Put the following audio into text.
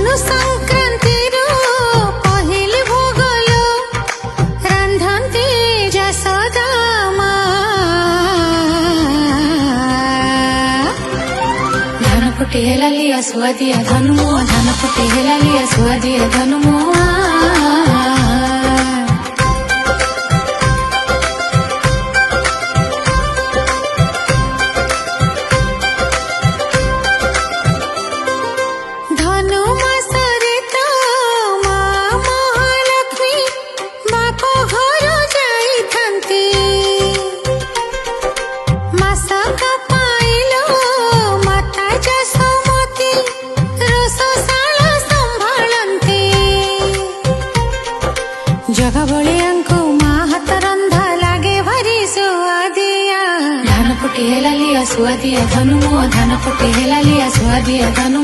धनु संक्रांति पहली भोगल रांधती जसोदा धान फुटी हेला लिया सुआदिया धनु धान फुटी हेला लिया सुआदिया धनु जगा बलियांको मा हाथ रंधा लागे भारी सुआदिया धान फुटी हेला लिया सुआदिया धनु धान फुटी हेला लिया सुआदिया धनु।